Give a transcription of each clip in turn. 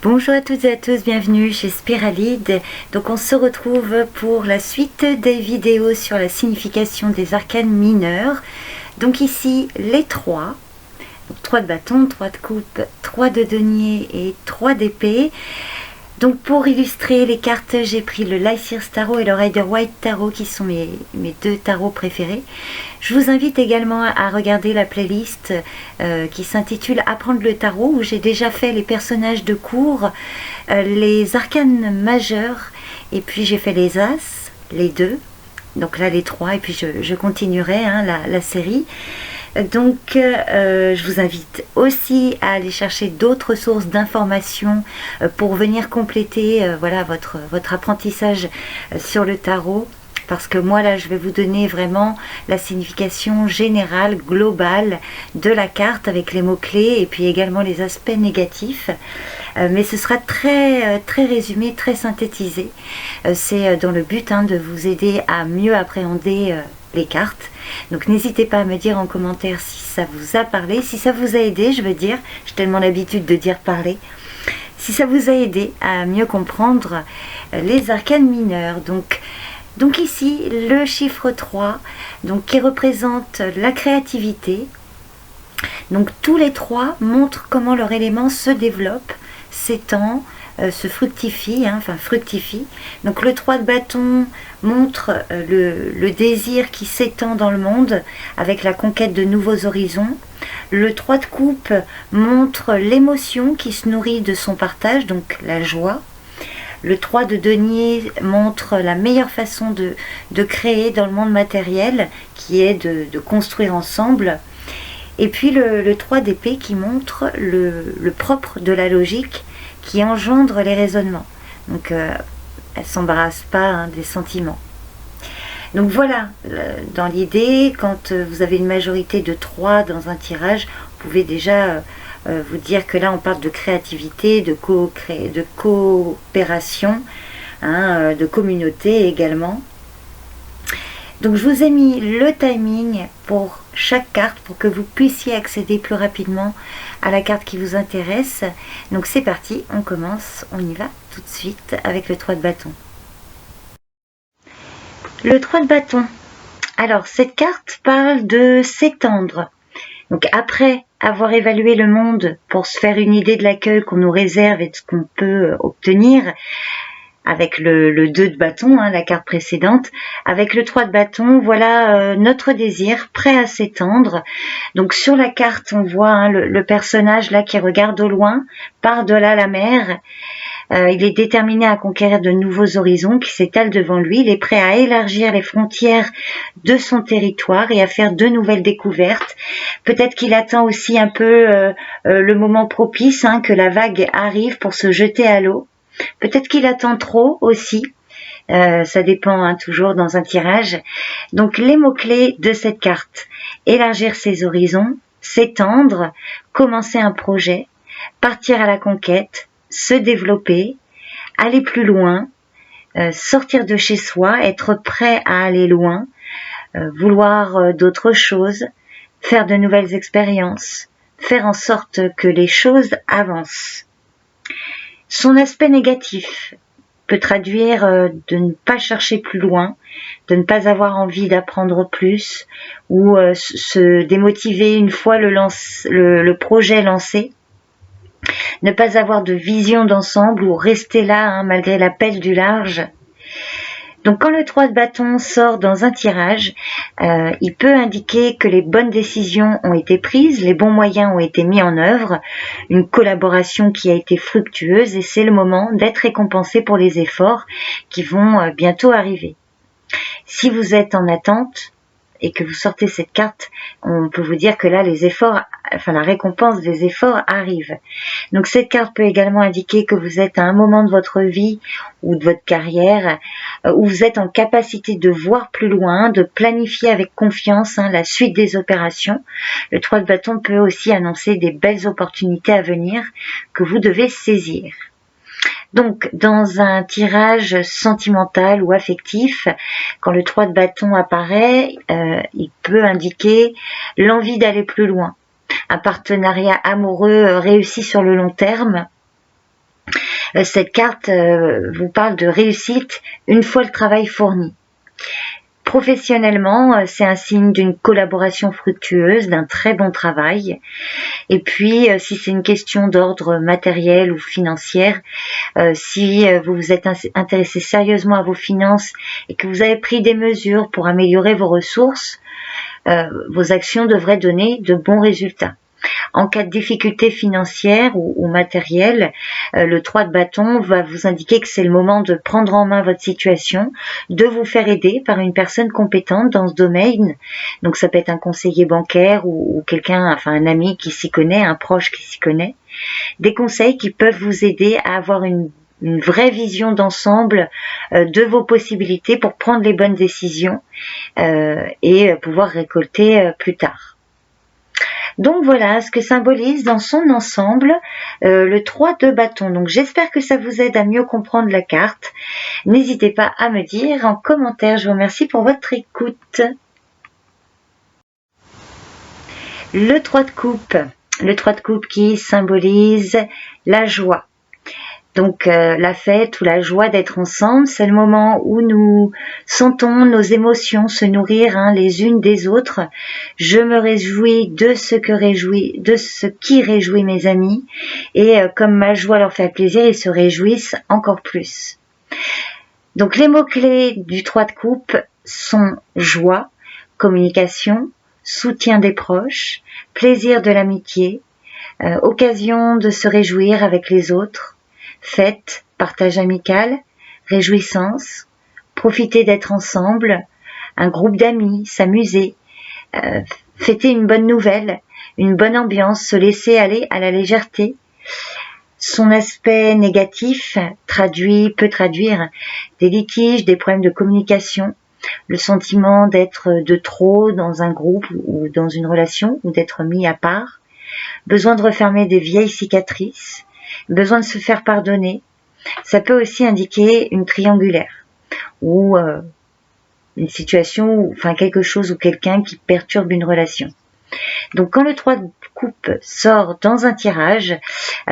Bonjour à toutes et à tous, bienvenue chez Spiralide. Donc on se retrouve pour la suite des vidéos sur la signification des arcanes mineurs. Donc ici les trois. 3 de bâton, 3 de coupe, 3 de denier et 3 d'épée. Donc pour illustrer les cartes, j'ai pris le Lycirs Tarot et le Rider-Waite Tarot qui sont mes deux tarots préférés. Je vous invite également à regarder la playlist qui s'intitule Apprendre le tarot, où j'ai déjà fait les personnages de cours, les arcanes majeurs, et puis j'ai fait les As, les 2, donc là les 3, et puis je continuerai la série. Donc je vous invite aussi à aller chercher d'autres sources d'informations pour venir compléter voilà, votre apprentissage sur le tarot, parce que moi là je vais vous donner vraiment la signification générale, globale de la carte avec les mots-clés et puis également les aspects négatifs. Mais ce sera très résumé, très synthétisé. C'est dans le but de vous aider à mieux appréhender les cartes. Donc n'hésitez pas à me dire en commentaire si ça vous a parlé, si ça vous a aidé, je veux dire, j'ai tellement l'habitude de dire parler, si ça vous a aidé à mieux comprendre les arcanes mineurs. Donc ici, le chiffre 3, donc, qui représente la créativité. Donc tous les trois montrent comment leur élément se développe, s'étend, se fructifie, fructifie. Donc le 3 de bâton montre le désir qui s'étend dans le monde avec la conquête de nouveaux horizons. Le 3 de coupe montre l'émotion qui se nourrit de son partage, donc la joie. Le 3 de denier montre la meilleure façon de créer dans le monde matériel, qui est de construire ensemble. Et puis le 3 d'épée qui montre le propre de la logique, qui engendre les raisonnements. Donc elle ne s'embarrasse pas des sentiments. Donc voilà, dans l'idée, quand vous avez une majorité de 3 dans un tirage, vous pouvez déjà vous dire que là on parle de créativité, de coopération, de communauté également. Donc je vous ai mis le timing pour chaque carte pour que vous puissiez accéder plus rapidement à la carte qui vous intéresse. Donc c'est parti, on commence, on y va tout de suite avec le 3 de bâton. Le 3 de bâton. Alors cette carte parle de s'étendre. Donc après avoir évalué le monde pour se faire une idée de l'accueil qu'on nous réserve et de ce qu'on peut obtenir, avec le 2 de bâton, la carte précédente, avec le 3 de bâton, voilà notre désir prêt à s'étendre. Donc sur la carte, on voit le personnage là qui regarde au loin, par-delà la mer. Il est déterminé à conquérir de nouveaux horizons qui s'étalent devant lui. Il est prêt à élargir les frontières de son territoire et à faire de nouvelles découvertes. Peut-être qu'il attend aussi un peu le moment propice, que la vague arrive pour se jeter à l'eau. Peut-être qu'il attend trop aussi, ça dépend toujours dans un tirage. Donc les mots-clés de cette carte: élargir ses horizons, s'étendre, commencer un projet, partir à la conquête, se développer, aller plus loin, sortir de chez soi, être prêt à aller loin, vouloir d'autres choses, faire de nouvelles expériences, faire en sorte que les choses avancent. Son aspect négatif peut traduire de ne pas chercher plus loin, de ne pas avoir envie d'apprendre plus, ou se démotiver une fois le projet lancé, ne pas avoir de vision d'ensemble ou rester là malgré l'appel du large. Donc quand le 3 de bâton sort dans un tirage, il peut indiquer que les bonnes décisions ont été prises, les bons moyens ont été mis en œuvre, une collaboration qui a été fructueuse, et c'est le moment d'être récompensé pour les efforts qui vont bientôt arriver. Si vous êtes en attente et que vous sortez cette carte, on peut vous dire que là la récompense des efforts arrive. Donc cette carte peut également indiquer que vous êtes à un moment de votre vie ou de votre carrière où vous êtes en capacité de voir plus loin, de planifier avec confiance la suite des opérations. Le 3 de bâton peut aussi annoncer des belles opportunités à venir que vous devez saisir. Donc, dans un tirage sentimental ou affectif, quand le 3 de bâton apparaît, il peut indiquer l'envie d'aller plus loin. Un partenariat amoureux réussi sur le long terme, Cette carte vous parle de réussite une fois le travail fourni. Professionnellement, c'est un signe d'une collaboration fructueuse, d'un très bon travail. Et puis, si c'est une question d'ordre matériel ou financière, si vous vous êtes intéressé sérieusement à vos finances et que vous avez pris des mesures pour améliorer vos ressources, vos actions devraient donner de bons résultats. En cas de difficulté financière ou matérielle, le 3 de bâton va vous indiquer que c'est le moment de prendre en main votre situation, de vous faire aider par une personne compétente dans ce domaine. Donc ça peut être un conseiller bancaire ou quelqu'un, enfin un ami qui s'y connaît, un proche qui s'y connaît. Des conseils qui peuvent vous aider à avoir une vraie vision d'ensemble de vos possibilités pour prendre les bonnes décisions et pouvoir récolter plus tard. Donc voilà ce que symbolise dans son ensemble le 3 de bâton. Donc j'espère que ça vous aide à mieux comprendre la carte. N'hésitez pas à me dire en commentaire. Je vous remercie pour votre écoute. Le 3 de coupe. Le 3 de coupe qui symbolise la joie. Donc la fête ou la joie d'être ensemble, c'est le moment où nous sentons nos émotions se nourrir les unes des autres. Je me réjouis de ce qui réjouit mes amis et comme ma joie leur fait plaisir, ils se réjouissent encore plus. Donc les mots-clés du 3 de coupe sont joie, communication, soutien des proches, plaisir de l'amitié, occasion de se réjouir avec les autres, fête, partage amical, réjouissance, profiter d'être ensemble, un groupe d'amis, s'amuser, fêter une bonne nouvelle, une bonne ambiance, se laisser aller à la légèreté. Son aspect négatif peut traduire des litiges, des problèmes de communication, le sentiment d'être de trop dans un groupe ou dans une relation ou d'être mis à part, besoin de refermer des vieilles cicatrices, besoin de se faire pardonner. Ça peut aussi indiquer une triangulaire ou une situation, enfin quelque chose ou quelqu'un qui perturbe une relation. Donc quand le 3 de coupe sort dans un tirage,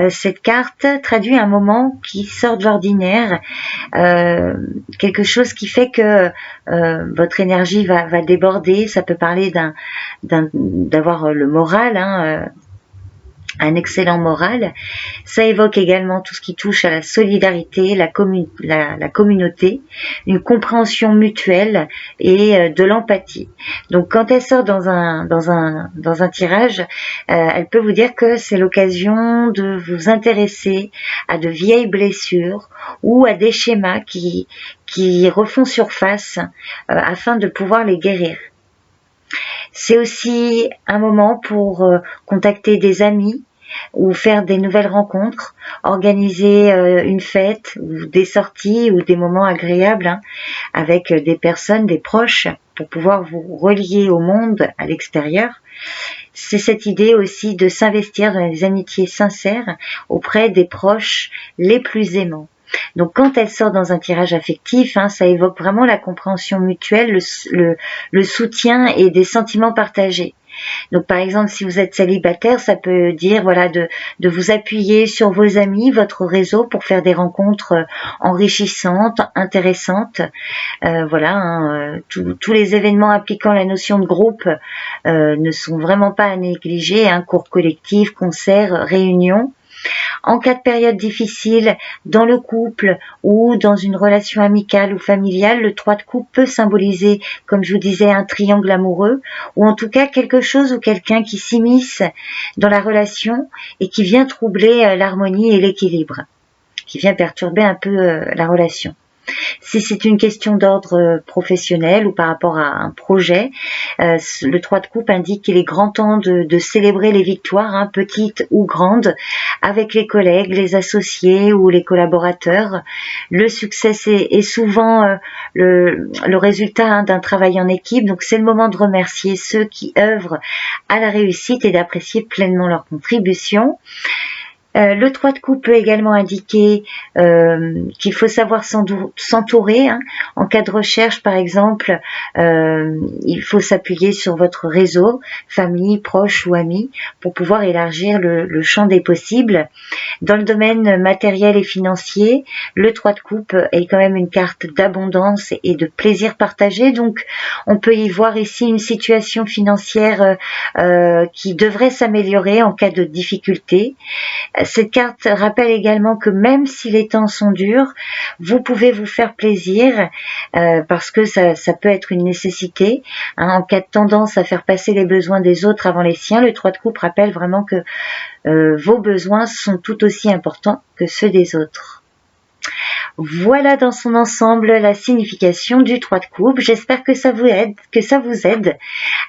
cette carte traduit un moment qui sort de l'ordinaire, quelque chose qui fait que votre énergie va déborder. Ça peut parler d'avoir le moral, un excellent moral. Ça évoque également tout ce qui touche à la solidarité, la communauté, une compréhension mutuelle et de l'empathie. Donc quand elle sort dans un tirage, elle peut vous dire que c'est l'occasion de vous intéresser à de vieilles blessures ou à des schémas qui refont surface afin de pouvoir les guérir. C'est aussi un moment pour contacter des amis ou faire des nouvelles rencontres, organiser une fête ou des sorties ou des moments agréables avec des personnes, des proches pour pouvoir vous relier au monde à l'extérieur. C'est cette idée aussi de s'investir dans les amitiés sincères auprès des proches les plus aimants. Donc quand elle sort dans un tirage affectif, ça évoque vraiment la compréhension mutuelle, le soutien et des sentiments partagés. Donc par exemple, si vous êtes célibataire, ça peut dire de vous appuyer sur vos amis, votre réseau pour faire des rencontres enrichissantes, intéressantes. Tous les événements impliquant la notion de groupe ne sont vraiment pas à négliger. Cours collectifs, concerts, réunions. En cas de période difficile dans le couple ou dans une relation amicale ou familiale, le 3 de coupe peut symboliser, comme je vous disais, un triangle amoureux ou en tout cas quelque chose ou quelqu'un qui s'immisce dans la relation et qui vient troubler l'harmonie et l'équilibre, qui vient perturber un peu la relation. Si c'est une question d'ordre professionnel ou par rapport à un projet, le 3 de coupe indique qu'il est grand temps de célébrer les victoires, petites ou grandes, avec les collègues, les associés ou les collaborateurs. Le succès est souvent le résultat d'un travail en équipe, donc c'est le moment de remercier ceux qui œuvrent à la réussite et d'apprécier pleinement leur contribution. Le 3 de coupe peut également indiquer qu'il faut savoir s'entourer. En cas de recherche, par exemple, il faut s'appuyer sur votre réseau, famille, proches ou amis, pour pouvoir élargir le champ des possibles. Dans le domaine matériel et financier, le 3 de coupe est quand même une carte d'abondance et de plaisir partagé. Donc, on peut y voir ici une situation financière qui devrait s'améliorer en cas de difficulté. Cette carte rappelle également que même si les temps sont durs, vous pouvez vous faire plaisir parce que ça peut être une nécessité. En cas de tendance à faire passer les besoins des autres avant les siens, le 3 de coupe rappelle vraiment que vos besoins sont tout aussi importants que ceux des autres. Voilà dans son ensemble la signification du 3 de coupe. J'espère que ça vous aide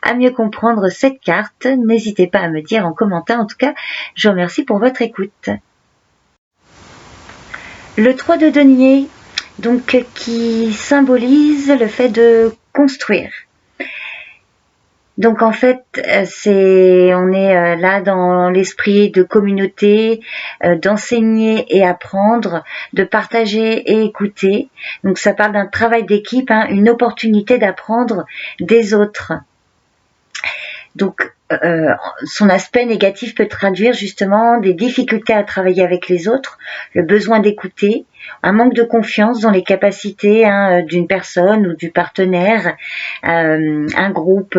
à mieux comprendre cette carte. N'hésitez pas à me dire en commentaire. En tout cas, je vous remercie pour votre écoute. Le 3 de denier, donc, qui symbolise le fait de construire. Donc en fait, on est là dans l'esprit de communauté, d'enseigner et apprendre, de partager et écouter. Donc ça parle d'un travail d'équipe, une opportunité d'apprendre des autres. Donc son aspect négatif peut traduire justement des difficultés à travailler avec les autres, le besoin d'écouter, un manque de confiance dans les capacités d'une personne ou du partenaire, un groupe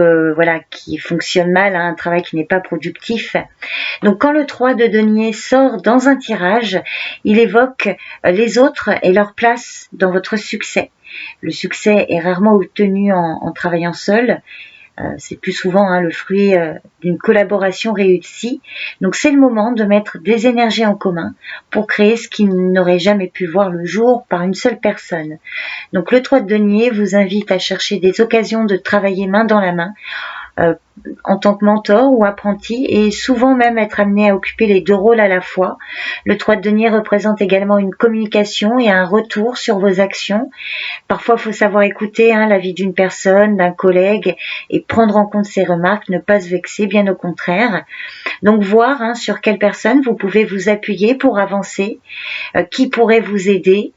qui fonctionne mal, un travail qui n'est pas productif. Donc quand le 3 de denier sort dans un tirage, il évoque les autres et leur place dans votre succès. Le succès est rarement obtenu en travaillant seul. C'est plus souvent le fruit d'une collaboration réussie. Donc c'est le moment de mettre des énergies en commun pour créer ce qui n'aurait jamais pu voir le jour par une seule personne. Donc le 3 de denier vous invite à chercher des occasions de travailler main dans la main en tant que mentor ou apprenti, et souvent même être amené à occuper les deux rôles à la fois. Le 3 de denier représente également une communication et un retour sur vos actions. Parfois, il faut savoir écouter l'avis d'une personne, d'un collègue, et prendre en compte ses remarques, ne pas se vexer, bien au contraire. Donc voir sur quelle personne vous pouvez vous appuyer pour avancer, qui pourrait vous aider.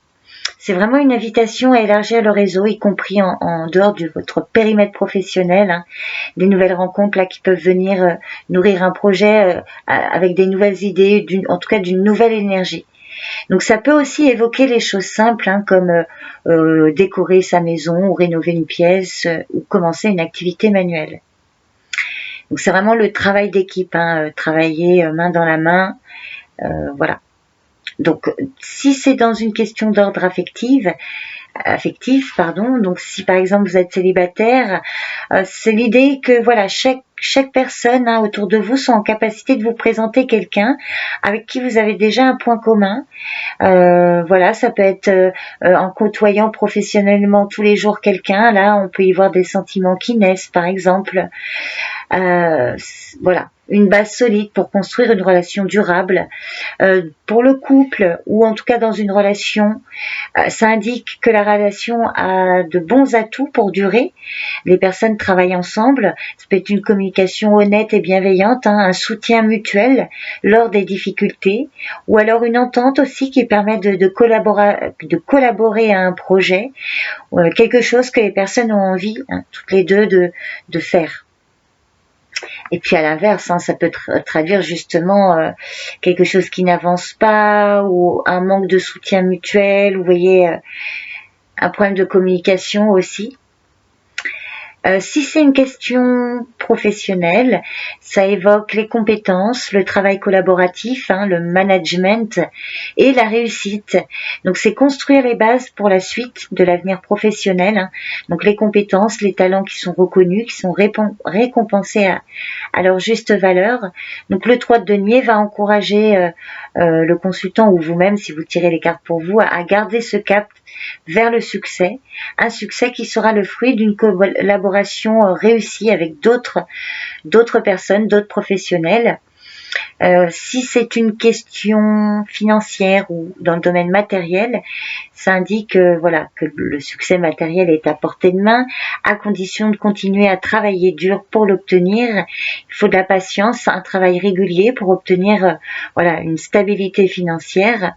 C'est vraiment une invitation à élargir le réseau, y compris en dehors de votre périmètre professionnel. Des nouvelles rencontres qui peuvent venir nourrir un projet avec des nouvelles idées, en tout cas d'une nouvelle énergie. Donc ça peut aussi évoquer les choses simples comme décorer sa maison ou rénover une pièce ou commencer une activité manuelle. Donc c'est vraiment le travail d'équipe, travailler main dans la main, voilà. Donc, si c'est dans une question d'ordre affectif, donc si par exemple vous êtes célibataire, c'est l'idée que chaque personne autour de vous sont en capacité de vous présenter quelqu'un avec qui vous avez déjà un point commun. Ça peut être en côtoyant professionnellement tous les jours quelqu'un. Là, on peut y voir des sentiments qui naissent, par exemple. Une base solide pour construire une relation durable. Pour le couple, ou en tout cas dans une relation, ça indique que la relation a de bons atouts pour durer. Les personnes travaillent ensemble. Ça peut être une communication honnête et bienveillante, un soutien mutuel lors des difficultés, ou alors une entente aussi qui permet de collaborer à un projet, quelque chose que les personnes ont envie, toutes les deux, de faire. Et puis à l'inverse, ça peut traduire justement quelque chose qui n'avance pas, ou un manque de soutien mutuel, vous voyez, un problème de communication aussi. Si c'est une question professionnelle, ça évoque les compétences, le travail collaboratif, le management et la réussite. Donc c'est construire les bases pour la suite de l'avenir professionnel. Donc les compétences, les talents qui sont reconnus, qui sont récompensés à leur juste valeur. Donc le 3 de denier va encourager le consultant ou vous-même, si vous tirez les cartes pour vous, à garder ce cap vers le succès, un succès qui sera le fruit d'une collaboration réussie avec d'autres personnes, d'autres professionnels. Si c'est une question financière ou dans le domaine matériel, ça indique voilà, que le succès matériel est à portée de main, à condition de continuer à travailler dur pour l'obtenir. Il faut de la patience, un travail régulier pour obtenir voilà, une stabilité financière.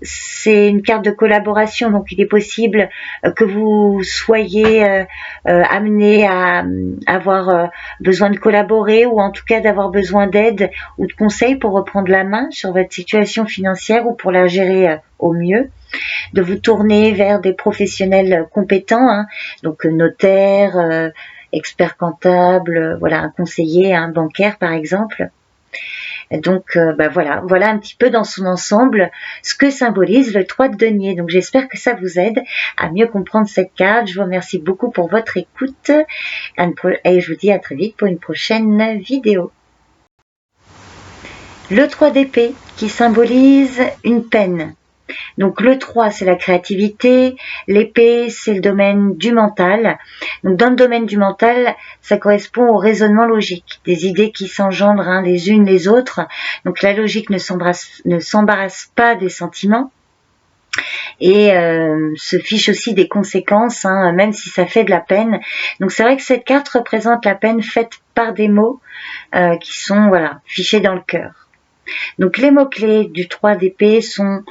C'est une carte de collaboration, donc il est possible que vous soyez amené à avoir besoin de collaborer, ou en tout cas d'avoir besoin d'aide ou de conseils pour reprendre la main sur votre situation financière ou pour la gérer au mieux, de vous tourner vers des professionnels compétents, hein, donc notaire, expert comptable, voilà, un conseiller, un bancaire par exemple. Donc voilà un petit peu dans son ensemble ce que symbolise le 3 de denier. Donc j'espère que ça vous aide à mieux comprendre cette carte. Je vous remercie beaucoup pour votre écoute et je vous dis à très vite pour une prochaine vidéo. Le 3 d'épée qui symbolise une peine. Donc le 3, c'est la créativité, l'épée, c'est le domaine du mental. Donc dans le domaine du mental, ça correspond au raisonnement logique, des idées qui s'engendrent hein, les unes les autres. Donc la logique ne s'embarrasse pas des sentiments et se fiche aussi des conséquences, hein, même si ça fait de la peine. Donc c'est vrai que cette carte représente la peine faite par des mots qui sont voilà, fichés dans le cœur. Donc les mots-clés du 3 d'épée sont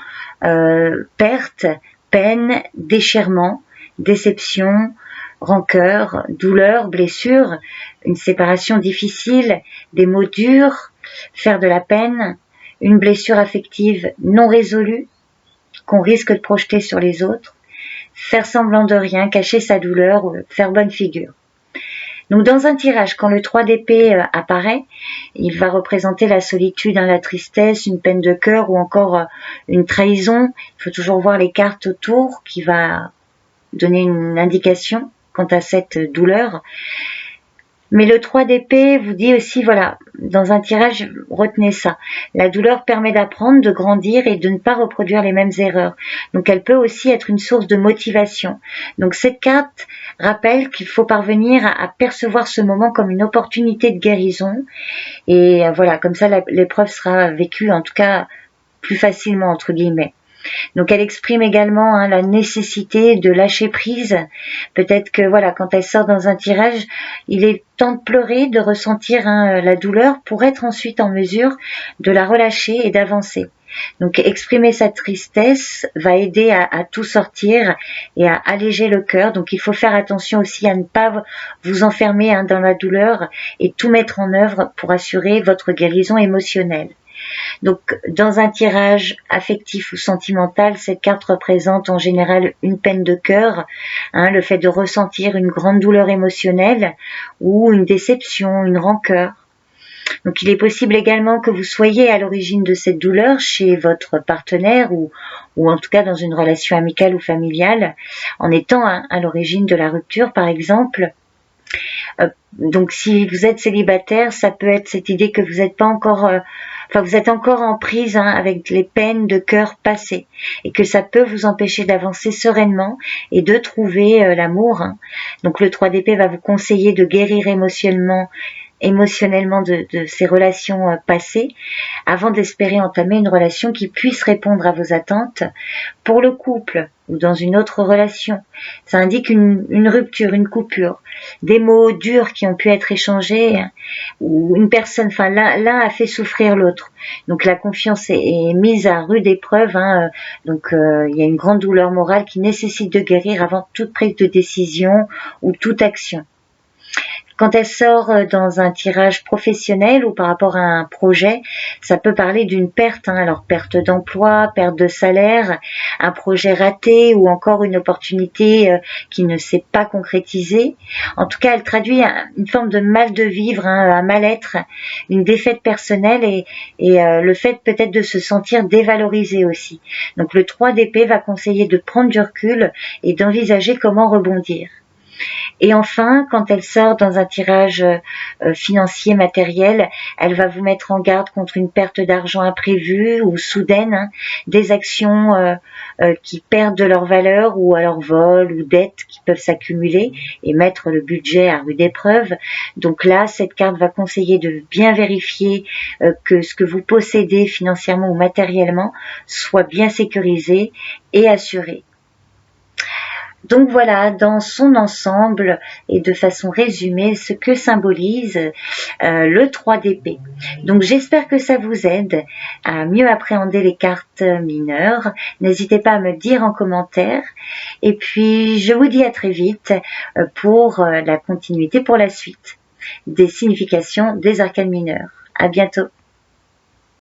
perte, peine, déchirement, déception, rancœur, douleur, blessure, une séparation difficile, des mots durs, faire de la peine, une blessure affective non résolue qu'on risque de projeter sur les autres, faire semblant de rien, cacher sa douleur, faire bonne figure. Donc dans un tirage, quand le 3 d'épée apparaît, il va représenter la solitude, la tristesse, une peine de cœur ou encore une trahison. Il faut toujours voir les cartes autour qui va donner une indication quant à cette douleur. Mais le 3 d'épée vous dit aussi, voilà, dans un tirage, retenez ça. La douleur permet d'apprendre, de grandir et de ne pas reproduire les mêmes erreurs. Donc elle peut aussi être une source de motivation. Donc cette carte rappelle qu'il faut parvenir à percevoir ce moment comme une opportunité de guérison. Et voilà, comme ça l'épreuve sera vécue en tout cas plus facilement entre guillemets. Donc elle exprime également hein, la nécessité de lâcher prise. Peut-être que voilà, quand elle sort dans un tirage, il est temps de pleurer, de ressentir hein, la douleur pour être ensuite en mesure de la relâcher et d'avancer. Donc exprimer sa tristesse va aider à tout sortir et à alléger le cœur. Donc il faut faire attention aussi à ne pas vous enfermer hein, dans la douleur et tout mettre en œuvre pour assurer votre guérison émotionnelle. Donc, dans un tirage affectif ou sentimental, cette carte représente en général une peine de cœur, hein, le fait de ressentir une grande douleur émotionnelle ou une déception, une rancœur. Donc, il est possible également que vous soyez à l'origine de cette douleur chez votre partenaire ou en tout cas dans une relation amicale ou familiale, en étant hein, à l'origine de la rupture, par exemple. Donc, si vous êtes célibataire, ça peut être cette idée que vous n'êtes pas encore... vous êtes encore en prise hein, avec les peines de cœur passées et que ça peut vous empêcher d'avancer sereinement et de trouver l'amour. Hein. Donc le 3 d'épée va vous conseiller de guérir émotionnellement de ces relations passées avant d'espérer entamer une relation qui puisse répondre à vos attentes. Pour le couple ou dans une autre relation, ça indique une rupture, une coupure, des mots durs qui ont pu être échangés ou une personne, l'un a fait souffrir l'autre. Donc la confiance est mise à rude épreuve. Hein, donc il y a une grande douleur morale qui nécessite de guérir avant toute prise de décision ou toute action. Quand elle sort dans un tirage professionnel ou par rapport à un projet, ça peut parler d'une perte, hein, alors perte d'emploi, perte de salaire, un projet raté ou encore une opportunité qui ne s'est pas concrétisée. En tout cas, elle traduit une forme de mal de vivre, hein, un mal-être, une défaite personnelle et le fait peut-être de se sentir dévalorisé aussi. Donc le 3 d'épée va conseiller de prendre du recul et d'envisager comment rebondir. Et enfin, quand elle sort dans un tirage financier, matériel, elle va vous mettre en garde contre une perte d'argent imprévue ou soudaine, hein, des actions qui perdent de leur valeur ou alors vol ou dettes qui peuvent s'accumuler et mettre le budget à rude épreuve. Donc là, cette carte va conseiller de bien vérifier que ce que vous possédez financièrement ou matériellement soit bien sécurisé et assuré. Donc voilà, dans son ensemble et de façon résumée, ce que symbolise le 3 d'épée. Donc j'espère que ça vous aide à mieux appréhender les cartes mineures. N'hésitez pas à me dire en commentaire. Et puis je vous dis à très vite pour la continuité, pour la suite des significations des arcanes mineurs. À bientôt.